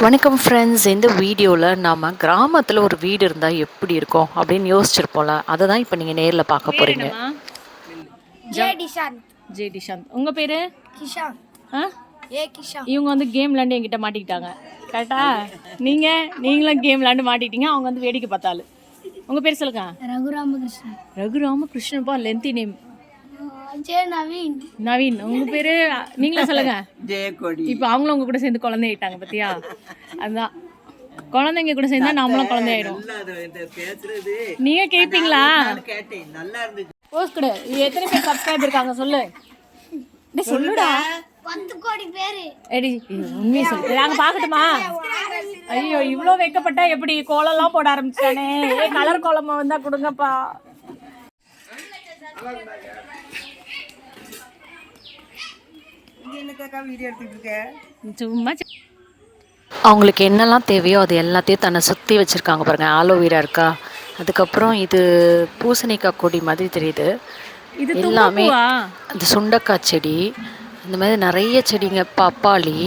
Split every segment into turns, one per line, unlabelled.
வணக்கம் ஃப்ரெண்ட்ஸ். இந்த வீடியோவில் நாம் கிராமத்தில் ஒரு வீடு இருந்தால் எப்படி இருக்கும் அப்படின்னு யோசிச்சிருப்போம்ல, அதை தான் இப்போ நீங்கள் நேரில் பார்க்க போகிறீங்க.
ஜே டிஷாந்த். உங்கள் பேர்?
கிஷான். கிஷான்.
இவங்க வந்து கேம் விளாண்டு என்கிட்ட மாட்டிக்கிட்டாங்க. கரெக்டா? நீங்களும் கேம் விளாண்டு மாட்டிக்கிட்டீங்க. அவங்க வந்து வேடிக்கை பார்த்தாலும். உங்கள் பேர் சொல்லுங்க.
ரகுராமகிருஷ்ணன்.
ரகுராமகிருஷ்ணன்ப்பா, லென்த்தி நேம்.
நவீன்.
நவீன். உங்க பேரு? நீங்களும் சொல்லுங்க.
ஜெயக்கொடி.
இப்போ அவங்களும் உங்க கூட சேர்ந்து குழந்தை ஆயிட்டாங்க பத்தியா? அதுதான், குழந்தைங்க கூட சேர்ந்தா நாமளும் குழந்தை ஆயிடும். நீங்க கேட்பீங்களா?
நல்லா இருந்துச்சு.
போஸ்ட் கொடு. எத்தனை பேர் சப்ஸ்கிரைப் இருக்காங்க சொல்லு. சொல்லுடா.
10 கோடி பேரு.
எடி உண்மையை சொல்லு. நாங்க பாக்கட்டுமா? ஐயோ, இவ்வளோ வைக்கப்பட்டா எப்படி? கோலம்லாம் போட ஆரம்பிச்சானே. கலர் கோலமா வந்தா கொடுங்கப்பா. சும்மா
அவங்களுக்கு என்னெல்லாம் தேவையோ அது எல்லாத்தையும் தன்னை சுற்றி வச்சுருக்காங்க பாருங்கள். ஆலோவேரா இருக்கா, அதுக்கப்புறம் இது பூசணிக்காய் கொடி மாதிரி தெரியுது.
இது
எல்லாமே அந்த சுண்டக்காய் செடி, இந்த மாதிரி நிறைய செடிங்க, பப்பாளி,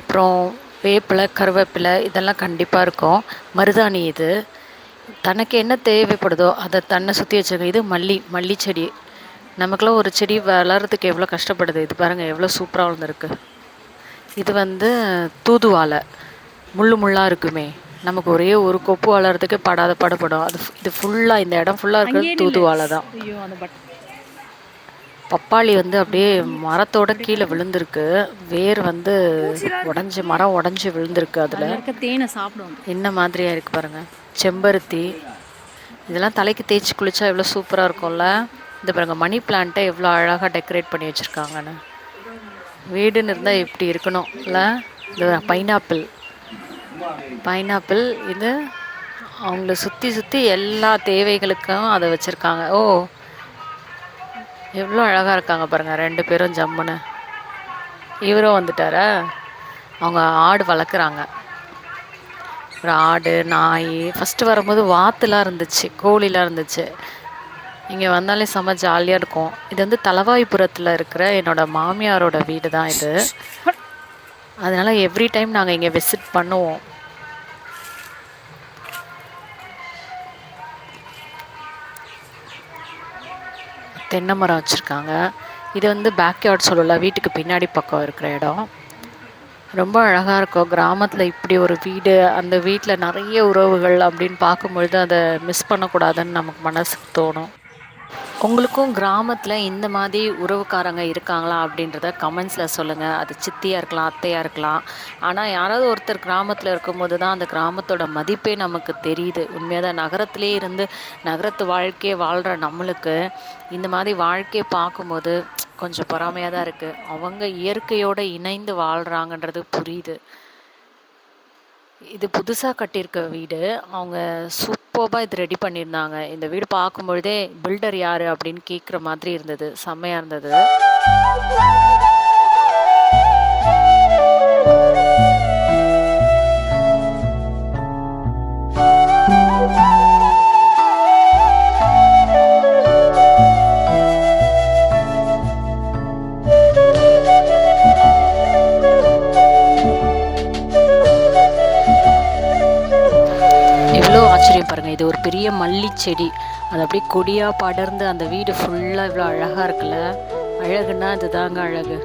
அப்புறம் வேப்பிலை, கருவேப்பிலை, இதெல்லாம் கண்டிப்பாக இருக்கும். மருதாணி. இது தனக்கு என்ன தேவைப்படுதோ அதை தன்னை சுற்றி வச்சுருக்கேன். இது மல்லி செடி. நமக்குலாம் ஒரு செடி வளர்கிறதுக்கு எவ்வளோ கஷ்டப்படுது. இது பாருங்கள் எவ்வளோ சூப்பராக வளர்ந்துருக்கு. இது வந்து தூதுவாழை, முள்ளாக இருக்குமே, நமக்கு ஒரே ஒரு கொப்பு வளர்கிறதுக்கு பாடுபடும். இது ஃபுல்லாக, இந்த இடம் ஃபுல்லாக இருக்கிறது தூதுவாழை தான். பப்பாளி வந்து அப்படியே மரத்தோட கீழே விழுந்திருக்கு. வேர் வந்து மரம் உடஞ்சி விழுந்திருக்கு. அதில்
தேனை சாப்பிடும்.
என்ன மாதிரியாக இருக்குது பாருங்கள். செம்பருத்தி, இதெல்லாம் தலைக்கு தேய்ச்சி குளித்தா எவ்வளோ சூப்பராக இருக்கும்ல. இந்த பாருங்க, மணி பிளான்ட்டை எவ்வளோ அழகாக டெக்கரேட் பண்ணி வச்சுருக்காங்கன்னு. வீடுன்னு இருந்தால் எப்படி இருக்கணும் இல்லை? இந்த பைனாப்பிள் இது அவங்கள சுற்றி எல்லா தேவைகளுக்கும் அதை வச்சுருக்காங்க. ஓ, எவ்வளோ அழகாக இருக்காங்க பாருங்கள் 2 பேரும் ஜம்முன்னு. இவரும் வந்துட்டாரா? அவங்க ஆடு வளர்க்குறாங்க. ஒரு ஆடு, நாய். ஃபஸ்ட்டு வரும்போது வாத்துலாம் இருந்துச்சு, கோழிலாம் இருந்துச்சு. இங்கே வந்தாலே செம்ம ஜாலியாக இருக்கும். இது வந்து தலவாய்புரத்தில் இருக்கிற என்னோடய மாமியாரோட வீடு தான் இது. அதனால் எவ்ரி டைம் நாங்கள் இங்கே விசிட் பண்ணுவோம். தென்னை மரம் வச்சுருக்காங்க. இது வந்து பேக்யார்ட் சொல்லலாம், வீட்டுக்கு பின்னாடி பக்கம் இருக்கிற இடம். ரொம்ப அழகாக இருக்கும். கிராமத்தில் இப்படி ஒரு வீடு, அந்த வீட்டில் நிறைய உறவுகள் அப்படின்னு பார்க்கும்பொழுது அதை மிஸ் பண்ணக்கூடாதுன்னு நமக்கு மனசுக்கு தோணும். உங்களுக்கும் கிராமத்தில் இந்த மாதிரி உறவுக்காரங்க இருக்காங்களா அப்படின்றத கமெண்ட்ஸில் சொல்லுங்கள். அது சித்தியாக இருக்கலாம், அத்தையாக இருக்கலாம். ஆனால் யாராவது ஒருத்தர் கிராமத்தில் இருக்கும்போது தான் அந்த கிராமத்தோட மதிப்பே நமக்கு தெரியுது. உண்மையாக தான். நகரத்திலே இருந்து நகரத்து வாழ்க்கையை வாழ்கிற நம்மளுக்கு இந்த மாதிரி வாழ்க்கையை பார்க்கும்போது கொஞ்சம் பொறாமையாக தான் இருக்குது. அவங்க இயற்கையோடு இணைந்து வாழ்கிறாங்கன்றது புரியுது. இது புதுசாக கட்டியிருக்க வீடு. அவங்க சூப்பராக இது ரெடி பண்ணியிருந்தாங்க. இந்த வீடு பார்க்கும்பொழுதே பில்டர் யார் அப்படின்னு கேட்குற மாதிரி இருந்தது. செம்மையாக இருந்தது. எவ்வளோ ஆச்சரியம் பாருங்கள். இது ஒரு பெரிய மல்லி செடி, அது அப்படியே கொடியாக படர்ந்து அந்த வீடு ஃபுல்லாக இவ்வளோ அழகாக இருக்குல்ல. அழகுன்னா இதுதாங்க அழகு.